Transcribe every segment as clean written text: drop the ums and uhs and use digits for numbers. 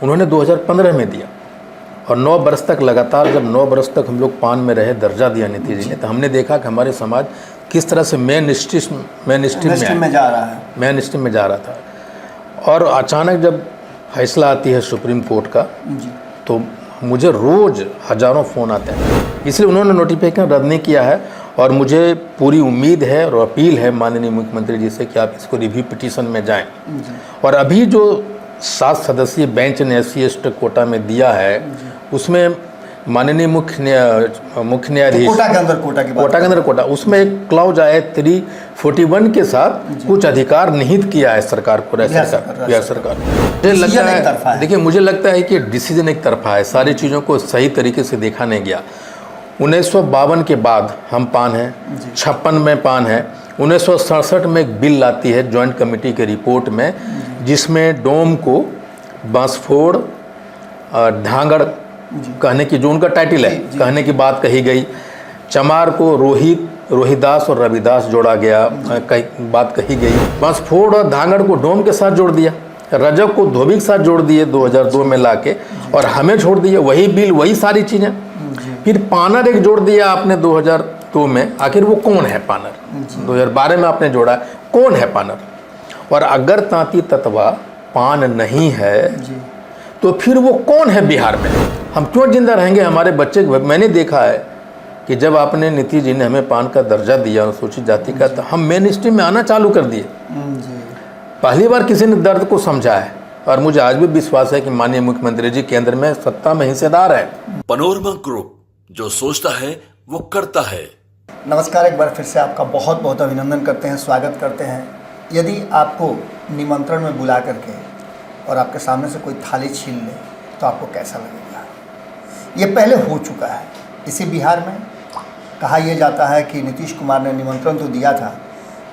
उन्होंने 2015 में दिया और 9 बरस तक लगातार, जब 9 बरस तक हम लोग पान में रहे, दर्जा दिया नीतीश जी ने, तो हमने देखा कि हमारे समाज किस तरह से मेन स्ट्रीम में जा रहा है, मेन स्ट्रीम में जा रहा था। और अचानक जब फैसला आती है सुप्रीम कोर्ट का, तो मुझे रोज़ हज़ारों फ़ोन आते हैं, इसलिए उन्होंने नोटिफिकेशन रद्द नहीं किया है। और मुझे पूरी उम्मीद है और अपील है माननीय मुख्यमंत्री जी से कि आप इसको रिव्यू पिटीशन में जाएं। और अभी जो 7 सदस्यीय बेंच ने SC ST कोटा में दिया है, उसमें माननीय मुख्य न्यायाधीश कोटा के अंदर कोटा उसमें एक क्लॉज आया 341 के साथ कुछ अधिकार निहित किया है सरकार को, बिहार सरकार। मुझे लगता है, देखिए मुझे लगता है कि डिसीजन एक तरफा है, सारी चीज़ों को सही तरीके से देखा नहीं गया। 1952 के बाद हम पान हैं, 56 में पान है, 1967 में एक बिल आती है जॉइंट कमेटी के रिपोर्ट में, जिसमें डोम को बांसफोड़ ढांगड़ कहने की, जो उनका टाइटल है, कहने की बात कही गई। चमार को रोहिदास और रविदास जोड़ा गया, बात कही गई। बांसफोड़ और धांगड़ को डोम के साथ जोड़ दिया, रजक को धोबी के साथ जोड़ दिए 2002 में लाके, और हमें छोड़ दिए वही बिल, वही सारी चीज़ें। फिर पानर एक जोड़ दिया आपने 2002 में, आखिर वो कौन है पानर? 2012 में आपने जोड़ा, कौन है पानर? और अगर तांती तत्वा पान नहीं है तो फिर वो कौन है बिहार में? हम क्यों जिंदा रहेंगे? हमारे बच्चे, मैंने देखा है कि जब आपने नीतीश जी ने हमें पान का दर्जा दिया अनुसूचित जाति का, तो हम मेन स्ट्रीम में आना चालू कर दिए। पहली बार किसी ने दर्द को समझा है, और मुझे आज भी विश्वास है कि माननीय मुख्यमंत्री जी केंद्र में सत्ता में हिस्सेदार है। पैनोरमा ग्रुप, जो सोचता है वो करता है। नमस्कार, एक बार फिर से आपका बहुत बहुत अभिनंदन करते हैं, स्वागत करते हैं। यदि आपको निमंत्रण में बुला करके और आपके सामने से कोई थाली छीन ले तो आपको कैसा लगेगा? ये पहले हो चुका है इसी बिहार में। कहा यह जाता है कि नीतीश कुमार ने निमंत्रण तो दिया था,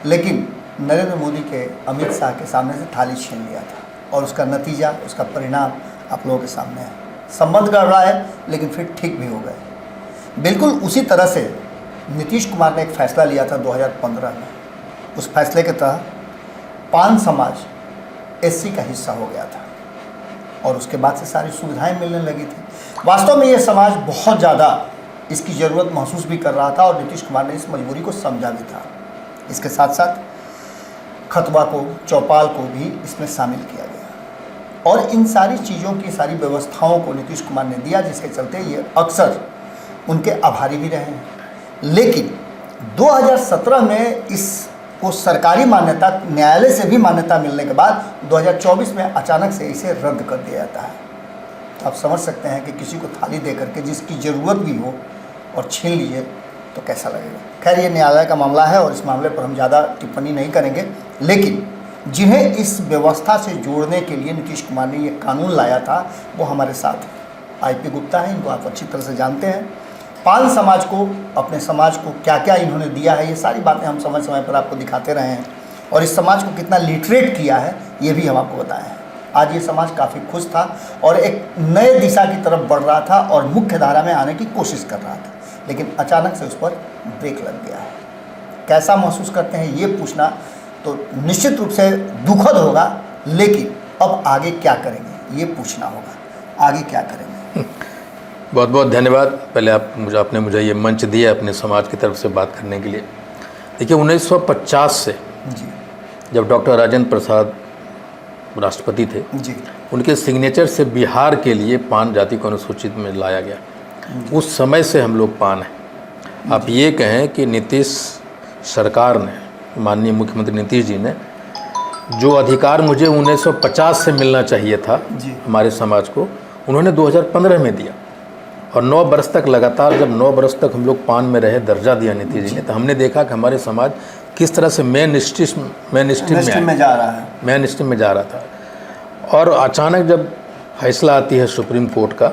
लेकिन नरेंद्र मोदी के, अमित शाह के सामने से थाली छीन लिया था, और उसका नतीजा, उसका परिणाम आप लोगों के सामने है। संबंध गड़ रहा है, लेकिन फिर ठीक भी हो गए। बिल्कुल उसी तरह से नीतीश कुमार ने एक फैसला लिया था 2015 में। उस फैसले के तहत पान समाज SC का हिस्सा हो गया था, और उसके बाद से सारी सुविधाएं मिलने लगी थी। वास्तव में ये समाज बहुत ज़्यादा इसकी ज़रूरत महसूस भी कर रहा था, और नीतीश कुमार ने इस मजबूरी को समझा भी था। इसके साथ साथ खतवा को, चौपाल को भी इसमें शामिल किया गया, और इन सारी चीज़ों की, सारी व्यवस्थाओं को नीतीश कुमार ने दिया, जिसके चलते ये अक्सर उनके आभारी भी रहे हैं। लेकिन 2017 में इसको सरकारी मान्यता, न्यायालय से भी मान्यता मिलने के बाद 2024 में अचानक से इसे रद्द कर दिया जाता है। तो आप समझ सकते हैं कि किसी को थाली दे करके, जिसकी ज़रूरत भी हो, और छीन लीजिए तो कैसा लगेगा। खैर, ये न्यायालय का मामला है और इस मामले पर हम ज़्यादा टिप्पणी नहीं करेंगे। लेकिन जिन्हें इस व्यवस्था से जोड़ने के लिए नीतीश कुमार ने ये कानून लाया था, वो हमारे साथ IP गुप्ता हैं। इनको आप अच्छी तरह से जानते हैं। पान समाज को, अपने समाज को क्या क्या इन्होंने दिया है, ये सारी बातें हम समय समय पर आपको दिखाते रहे हैं, और इस समाज को कितना लिटरेट किया है ये भी हम आपको बताए हैं। आज ये समाज काफ़ी खुश था और एक नए दिशा की तरफ बढ़ रहा था और मुख्य धारा में आने की कोशिश कर रहा था, लेकिन अचानक से उस पर ब्रेक लग गया है। कैसा महसूस करते हैं ये पूछना तो निश्चित रूप से दुखद होगा, लेकिन अब आगे क्या करेंगे ये पूछना होगा। आगे क्या करेंगे? बहुत बहुत धन्यवाद। पहले आपने मुझे ये मंच दिया अपने समाज की तरफ से बात करने के लिए। देखिए, 1950 से जब डॉक्टर राजेंद्र प्रसाद राष्ट्रपति थे, उनके सिग्नेचर से बिहार के लिए पान जाति को अनुसूचित में लाया गया। उस समय से हम लोग पान हैं। आप ये कहें कि नीतीश सरकार ने, माननीय मुख्यमंत्री नीतीश जी ने, जो अधिकार मुझे 1950 से मिलना चाहिए था हमारे समाज को, उन्होंने 2015 में दिया। और 9 बरस तक लगातार, जब 9 बरस तक हम लोग पान में रहे, दर्जा दिया नीतीश जी ने, तो हमने देखा कि हमारे समाज किस तरह से मेन स्ट्रीम में जा रहा था। और अचानक जब फैसला आती है सुप्रीम कोर्ट का,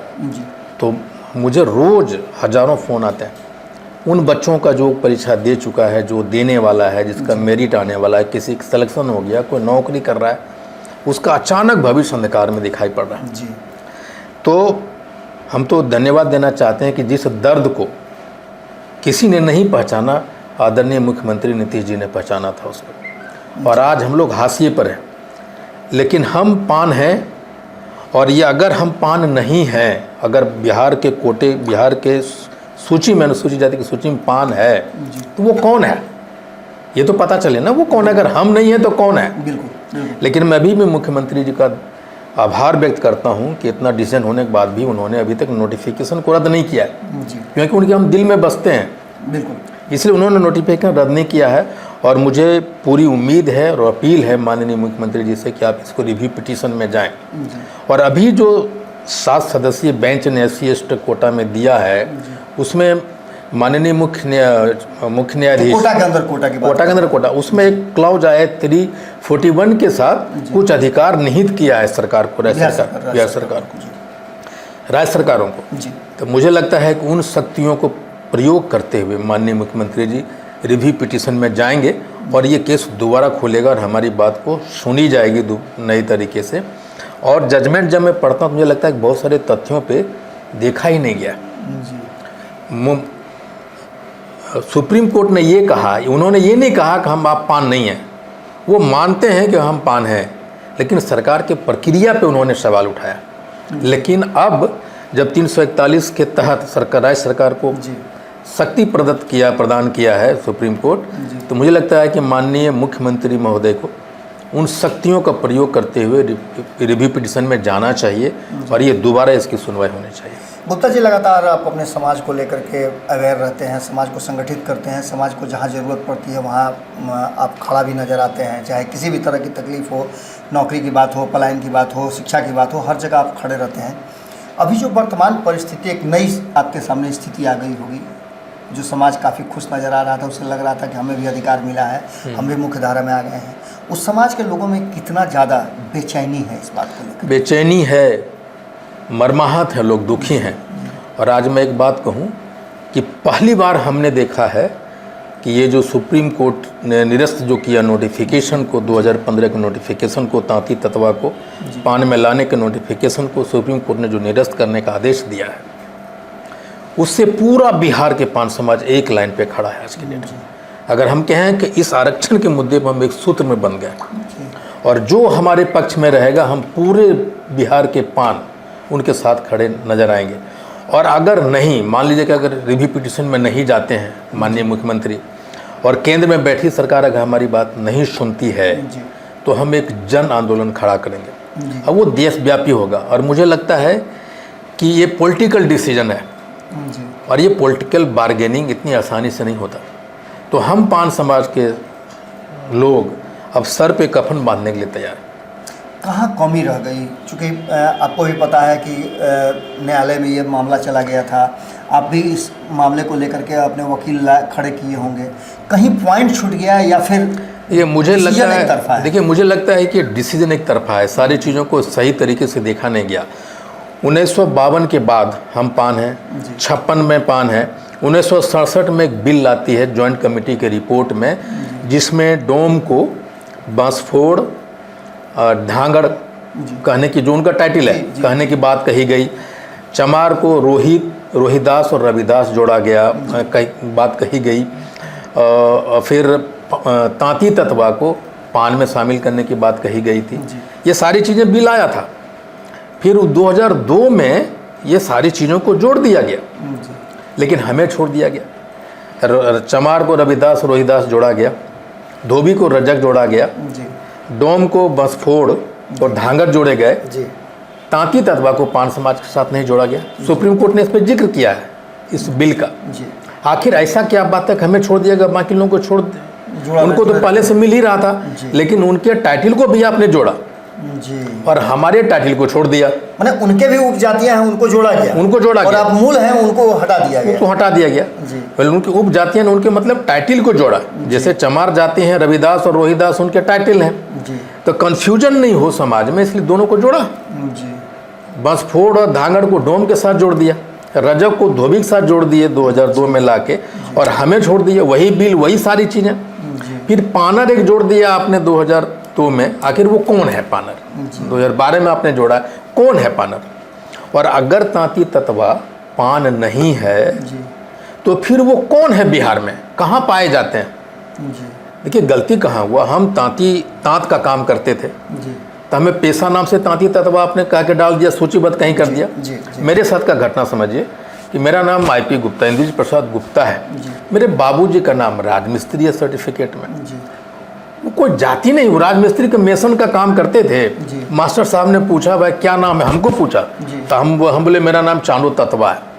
तो मुझे रोज़ हज़ारों फ़ोन आते हैं उन बच्चों का जो परीक्षा दे चुका है, जो देने वाला है, जिसका मेरिट आने वाला है, किसी का सिलेक्शन हो गया, कोई नौकरी कर रहा है, उसका अचानक भविष्य अंधकार में दिखाई पड़ रहा है। तो हम तो धन्यवाद देना चाहते हैं कि जिस दर्द को किसी ने नहीं पहचाना, आदरणीय मुख्यमंत्री नीतीश जी ने पहचाना था उसको, और आज हम लोग हाशिए पर हैं। लेकिन हम पान हैं, और ये अगर हम पान नहीं हैं, अगर बिहार के कोटे, बिहार के सूची में, अनुसूचित जाति की सूची में पान है, तो वो कौन है ये तो पता चले ना, वो कौन है। अगर हम नहीं हैं तो कौन है। बिल्कुल। लेकिन मैं अभी भी मुख्यमंत्री जी का आभार व्यक्त करता हूं कि इतना डिसीजन होने के बाद भी उन्होंने अभी तक नोटिफिकेशन को रद्द नहीं किया है, क्योंकि उनके हम दिल में बसते हैं। बिल्कुल, इसलिए उन्होंने नोटिफिकेशन रद्द नहीं किया है। और मुझे पूरी उम्मीद है और अपील है माननीय मुख्यमंत्री जी से कि आप इसको रिव्यू पिटीशन में जाएं। और अभी जो 7 सदस्यीय बेंच ने SC/ST कोटा में दिया है, उसमें माननीय मुख्य न्यायाधीश कोटा के अंदर कोटा उसमें एक क्लॉज आया 341 के साथ कुछ अधिकार निहित किया है सरकार को, राज्य सरकार को, राज्य सरकारों को। तो मुझे लगता है कि उन शक्तियों को प्रयोग करते हुए माननीय मुख्यमंत्री जी रिव्यू पिटीशन में जाएंगे और ये केस दोबारा खुलेगा और हमारी बात को सुनी जाएगी नई तरीके से। और जजमेंट जब मैं पढ़ता हूँ तो मुझे लगता है कि बहुत सारे तथ्यों पे देखा ही नहीं गया। सुप्रीम कोर्ट ने ये कहा, उन्होंने ये नहीं कहा कि हम आप पान नहीं हैं, वो मानते हैं कि हम पान हैं, लेकिन सरकार के प्रक्रिया पे उन्होंने सवाल उठाया। लेकिन अब जब 341 के तहत राज्य सरकार को शक्ति प्रदान किया है सुप्रीम कोर्ट, तो मुझे लगता है कि माननीय मुख्यमंत्री महोदय को उन शक्तियों का प्रयोग करते हुए रिव्यू पिटीशन में जाना चाहिए और ये दोबारा इसकी सुनवाई होनी चाहिए। गुप्ता जी, लगातार आप अपने समाज को लेकर के अवेयर रहते हैं, समाज को संगठित करते हैं, समाज को जहाँ ज़रूरत पड़ती है वहाँ आप खड़ा भी नज़र आते हैं, चाहे किसी भी तरह की तकलीफ़ हो, नौकरी की बात हो, पलायन की बात हो, शिक्षा की बात हो, हर जगह आप खड़े रहते हैं। अभी जो वर्तमान परिस्थिति, एक नई आपके सामने स्थिति आ गई होगी, जो समाज काफ़ी खुश नज़र आ रहा था, उसे लग रहा था कि हमें भी अधिकार मिला है, हम भी मुख्य धारा में आ गए हैं, उस समाज के लोगों में कितना ज़्यादा बेचैनी है इस बात को लेकर? बेचैनी है, मर्माहत है, लोग दुखी हैं। और आज मैं एक बात कहूं कि पहली बार हमने देखा है कि ये जो सुप्रीम कोर्ट ने निरस्त जो किया नोटिफिकेशन को, 2015 के नोटिफिकेशन को, तांती तत्वा को पान में लाने के नोटिफिकेशन को सुप्रीम कोर्ट ने जो निरस्त करने का आदेश दिया है, उससे पूरा बिहार के पान समाज एक लाइन पे खड़ा है आज के डेट में। अगर हम कहें कि इस आरक्षण के मुद्दे पर हम एक सूत्र में बन गए और जो हमारे पक्ष में रहेगा, हम पूरे बिहार के पान उनके साथ खड़े नजर आएंगे। और अगर नहीं, मान लीजिए कि अगर रिव्यू पिटीशन में नहीं जाते हैं माननीय मुख्यमंत्री और केंद्र में बैठी सरकार अगर हमारी बात नहीं सुनती है, तो हम एक जन आंदोलन खड़ा करेंगे। अब वो देशव्यापी होगा और मुझे लगता है कि ये पॉलिटिकल डिसीजन है और ये पॉलिटिकल बार्गेनिंग इतनी आसानी से नहीं होता। तो हम पान समाज के लोग अब सर पे कफन बांधने के लिए तैयार हैं। कहाँ कमी रह गई? चूँकि आपको भी पता है कि न्यायालय में ये मामला चला गया था, आप भी इस मामले को लेकर के अपने वकील खड़े किए होंगे, कहीं पॉइंट छूट गया या फिर ये मुझे लगता है, देखिए मुझे लगता है कि डिसीजन एक तरफा है, सारी चीज़ों को सही तरीके से देखा नहीं गया। 1952 के बाद हम पान हैं, 56 में पान है, 1967 में एक बिल आती है जॉइंट कमेटी के रिपोर्ट में, जिसमें डोम को बांसफोड़, ढांगड़ कहने की जो उनका टाइटल है, कहने की बात कही गई। चमार को रोहिदास और रविदास जोड़ा गया, बात कही गई। फिर तांती तत्वा को पान में शामिल करने की बात कही गई थी। ये सारी चीज़ें बिल आया था। फिर 2002 में ये सारी चीज़ों को जोड़ दिया गया, लेकिन हमें छोड़ दिया गया। चमार को रविदास रोहिदास जोड़ा गया, धोबी को रजक जोड़ा गया, डोम को बसफोड़ और धांगर जोड़े गए, तांती तत्वा को पान समाज के साथ नहीं जोड़ा गया। सुप्रीम कोर्ट ने इस पर जिक्र किया है इस बिल का। आखिर ऐसा क्या बात है कि हमें छोड़ दिया गया, बाकी लोगों को छोड़, उनको तो पहले से मिल ही रहा था, लेकिन उनके टाइटल को भी आपने जोड़ा और हमारे टाइटल को छोड़ दिया। माने उनके भी उपजातियां हैं, उनको जोड़ा गया और आप मूल हैं, उनको हटा दिया गया। पहले उनकी उपजातियां ने उनके मतलब टाइटल को जोड़ा। जैसे चमार जाति हैं, रविदास और रोहिदास उनके टाइटल हैं, तो कंफ्यूजन नहीं हो समाज में, इसलिए दोनों को जोड़ा। बसफोड़ और धांगड़ को डोम के साथ जोड़ दिया, रजक को धोबी के साथ जोड़ दिए 2002 में लाके, और हमें छोड़ दिया। वही बिल, वही सारी चीज़ें। फिर पानर एक जोड़ दिया आपने 2002 में। आखिर वो कौन है पानर? 2012 में आपने जोड़ा, कौन है पानर? और अगर तांती तत्वा पान नहीं है तो फिर वो कौन है बिहार में, कहाँ पाए जाते हैं? देखिए गलती कहाँ हुआ, हम तांत का काम करते थे, तो हमें पेशा नाम से तांती तत्वा आपने कह के डाल दिया, सूचीबद्ध कहीं कर दिया। जी, जी। मेरे साथ का घटना समझिए कि मेरा नाम IP गुप्ता, इंद्रजीत प्रसाद गुप्ता है। जी। मेरे बाबूजी का नाम राजमिस्त्री है सर्टिफिकेट में। जी। वो कोई जाति नहीं, वो राजमिस्त्री के मेसन का काम करते थे। जी। मास्टर साहब ने पूछा भाई क्या नाम है, हमको पूछा जी। तो हम बोले मेरा नाम चांदू तत्वा है।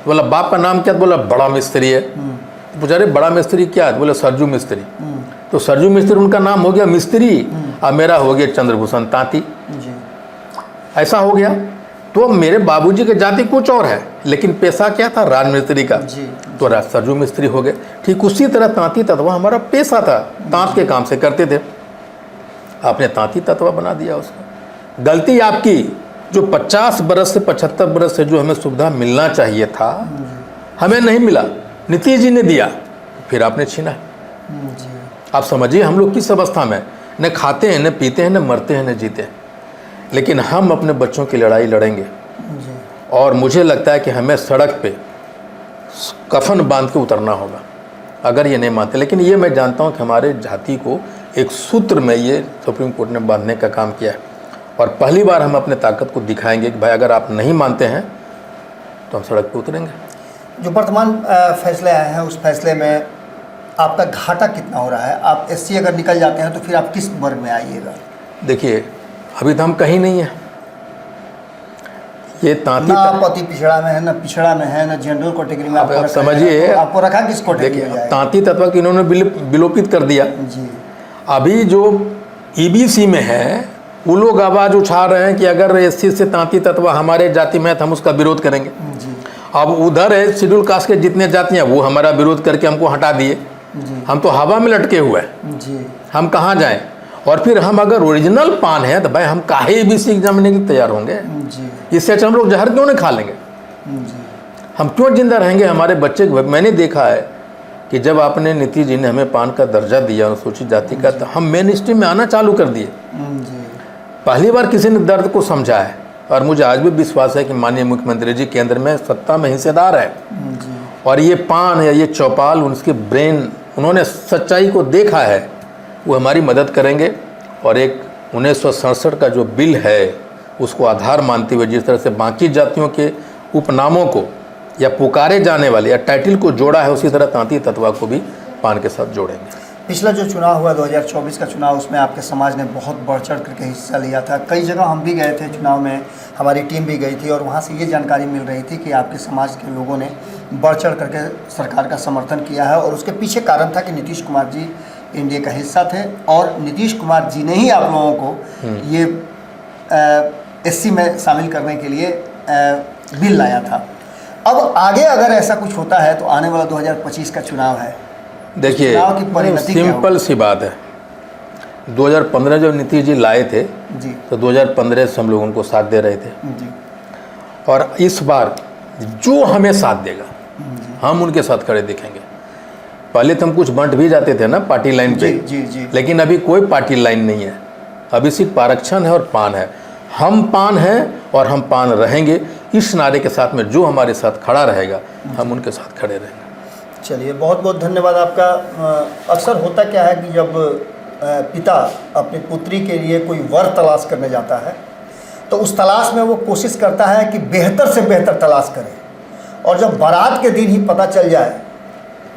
बोला बाप का नाम क्या? बोला बड़ा मिस्त्री है। पूछा अरे बड़ा मिस्त्री क्या है? बोले सरजू मिस्त्री। तो सरजू मिस्त्री उनका नाम हो गया मिस्त्री और मेरा हो गया चंद्रभूषण तांती। जी। ऐसा हो गया। तो मेरे बाबूजी के जाति कुछ और है, लेकिन पेशा क्या था? राजमिस्त्री का। जी। तो सरजू मिस्त्री हो गए। ठीक उसी तरह तांती तत्वा हमारा पेशा था, तांत के काम से करते थे। आपने तांती तत्वा बना दिया उसको। गलती आपकी, जो 50 बरस से 75 बरस से जो हमें सुविधा मिलना चाहिए था हमें नहीं मिला, नीतीश जी ने दिया, फिर आपने छीना। जी। आप समझिए हम लोग किस अवस्था में, न खाते हैं, न पीते हैं, न मरते हैं, न जीते हैं, लेकिन हम अपने बच्चों की लड़ाई लड़ेंगे। जी। और मुझे लगता है कि हमें सड़क पे कफन बांध के उतरना होगा अगर ये नहीं मानते। लेकिन ये मैं जानता हूँ कि हमारे जाति को एक सूत्र में ये सुप्रीम कोर्ट ने बांधने का काम किया है, और पहली बार हम अपने ताकत को दिखाएंगे कि भाई अगर आप नहीं मानते हैं तो हम सड़क पे उतरेंगे। जो वर्तमान फैसले आए हैं, उस फैसले में आपका घाटा कितना हो रहा है? आप SC अगर निकल जाते हैं तो फिर आप किस वर्ग में आइएगा? देखिए अभी तो हम कहीं नहीं हैं। ये तांती ना आप अति पिछड़ा में है, ना पिछड़ा में है, ना जनरल कैटेगरी में। आप रखा समझिए, है, तो आपको रखा किस कैटेगरी में देखिए जाएगा? तांती तत्व की इन्होंने विलोपित कर दिया। जी। अभी जो EBC में है वो लोग आवाज़ उठा रहे हैं कि अगर SC से तांती तत्व हमारे जाति में है तो हम उसका विरोध करेंगे। जी। अब उधर है शेड्यूल कास्ट के जितने जाति हैं वो हमारा विरोध करके हमको हटा दिए। जी। हम तो हवा में लटके हुए हैं, जी। हम कहाँ जाएं? और फिर हम अगर ओरिजिनल पान है तो भाई हम काहे EBC एग्जाम लेने के लिए तैयार होंगे? जी। इससे अच्छा हम लोग जहर क्यों नहीं खा लेंगे? जी। हम क्यों जिंदा रहेंगे? हमारे बच्चे, मैंने देखा है कि जब आपने नीतीश जी ने हमें पान का दर्जा दिया अनुसूचित जाति का, तो हम मेन स्ट्रीम में आना चालू कर दिए। जी। पहली बार किसी ने दर्द को समझा है, और मुझे आज भी विश्वास है कि माननीय मुख्यमंत्री जी केंद्र में सत्ता में हिस्सेदार है। जी। और ये पान या ये चौपाल उनके ब्रेन, उन्होंने सच्चाई को देखा है, वो हमारी मदद करेंगे। और एक 1967 का जो बिल है उसको आधार मानते हुए जिस तरह से बाकी जातियों के उपनामों को या पुकारे जाने वाले या टाइटल को जोड़ा है, उसी तरह तांती तत्वा को भी पान के साथ जोड़ेंगे। पिछला जो चुनाव हुआ 2024 का चुनाव, उसमें आपके समाज ने बहुत बढ़ चढ़ करके हिस्सा लिया था। कई जगह हम भी गए थे चुनाव में, हमारी टीम भी गई थी, और वहाँ से ये जानकारी मिल रही थी कि आपके समाज के लोगों ने बढ़ चढ़ करके सरकार का समर्थन किया है। और उसके पीछे कारण था कि नीतीश कुमार जी एनडीए का हिस्सा थे, और नीतीश कुमार जी ने ही आप लोगों को ये SC में शामिल करने के लिए बिल लाया था। अब आगे अगर ऐसा कुछ होता है तो आने वाला 2025 का चुनाव है, देखिए चुनाव की परिणति क्या सिंपल सी बात है। 2015 जब नीतीश जी लाए थे जी। तो 2015 से हम लोग उनको साथ दे रहे थे, जी। और इस बार जो हमें साथ देगा हम उनके साथ खड़े दिखेंगे। पहले तो हम कुछ बंट भी जाते थे ना पार्टी लाइन पे, जी। जी। लेकिन अभी कोई पार्टी लाइन नहीं है, अभी सिर्फ आरक्षण है और पान है। हम पान हैं और हम पान रहेंगे। इस नारे के साथ में जो हमारे साथ खड़ा रहेगा हम उनके साथ खड़े रहेंगे। चलिए, बहुत बहुत धन्यवाद आपका। अक्सर होता क्या है कि जब पिता अपनी पुत्री के लिए कोई वर तलाश करने जाता है तो उस तलाश में वो कोशिश करता है कि बेहतर से बेहतर तलाश करे, और जब बारात के दिन ही पता चल जाए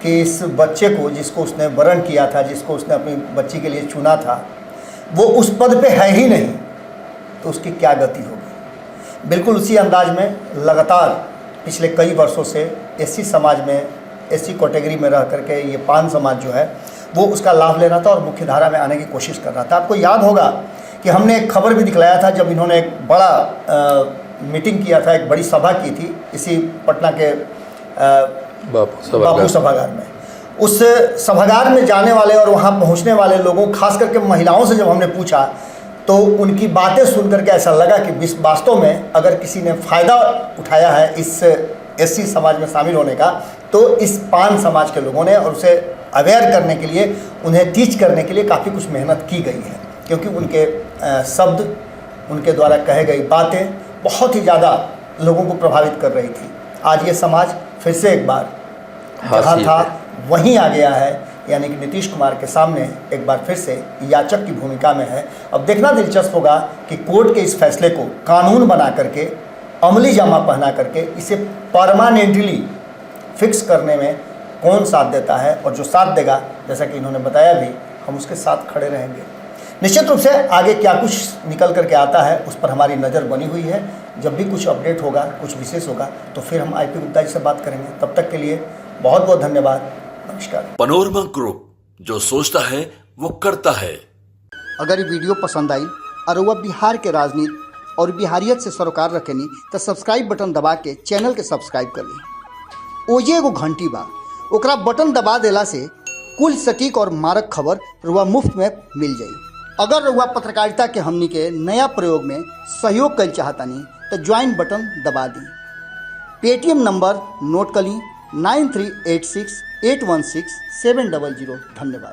कि इस बच्चे को, जिसको उसने वरण किया था, जिसको उसने अपनी बच्ची के लिए चुना था, वो उस पद पे है ही नहीं, तो उसकी क्या गति होगी। बिल्कुल उसी अंदाज में लगातार पिछले कई वर्षों से SC समाज में, SC कैटेगरी में रह करके ये पान समाज जो है वो उसका लाभ ले रहा था और मुख्यधारा में आने की कोशिश कर रहा था। आपको याद होगा कि हमने एक खबर भी दिखलाया था जब इन्होंने एक बड़ा मीटिंग किया था, एक बड़ी सभा की थी इसी पटना के बापू सभागार में। उस सभागार में जाने वाले और वहाँ पहुँचने वाले लोगों, खास करके महिलाओं से जब हमने पूछा तो उनकी बातें सुन करके ऐसा लगा कि वास्तव में अगर किसी ने फ़ायदा उठाया है इस SC समाज में शामिल होने का, तो इस पान समाज के लोगों ने, और उसे अवेयर करने के लिए, उन्हें टीच करने के लिए काफ़ी कुछ मेहनत की गई है, क्योंकि उनके शब्द, उनके द्वारा कहे गई बातें बहुत ही ज़्यादा लोगों को प्रभावित कर रही थी। आज ये समाज फिर से एक बार जहाँ था वहीं आ गया है, यानी कि नीतीश कुमार के सामने एक बार फिर से याचक की भूमिका में है। अब देखना दिलचस्प होगा कि कोर्ट के इस फैसले को कानून बना करके, अमली जामा पहना करके इसे परमानेंटली फिक्स करने में कौन साथ देता है, और जो साथ देगा, जैसा कि इन्होंने बताया भी, हम उसके साथ खड़े रहेंगे। निश्चित रूप से आगे क्या कुछ निकल करके आता है उस पर हमारी नज़र बनी हुई है। जब भी कुछ अपडेट होगा, कुछ विशेष होगा, तो फिर हम आईपी गुप्ता जी से बात करेंगे। तब तक के लिए बहुत बहुत धन्यवाद। नमस्कार। पनोरमा ग्रुप, जो सोचता है वो करता है। अगर ये वीडियो पसंद आई और वह बिहार के राजनीति और बिहारियत से सरोकार रखेनी तो सब्सक्राइब बटन दबा के चैनल के सब्सक्राइब कर ली। ओजे एगो घंटी बा, ओकरा बटन दबा देला से कुल सटीक और मारक खबर रुआ मुफ्त में मिल जाई। अगर रुआ पत्रकारिता के हमनी के नया प्रयोग में सहयोग कर चाहतानी तो ज्वाइन बटन दबा दी। पेटीएम नंबर नोट कर ली 9386816700। धन्यवाद।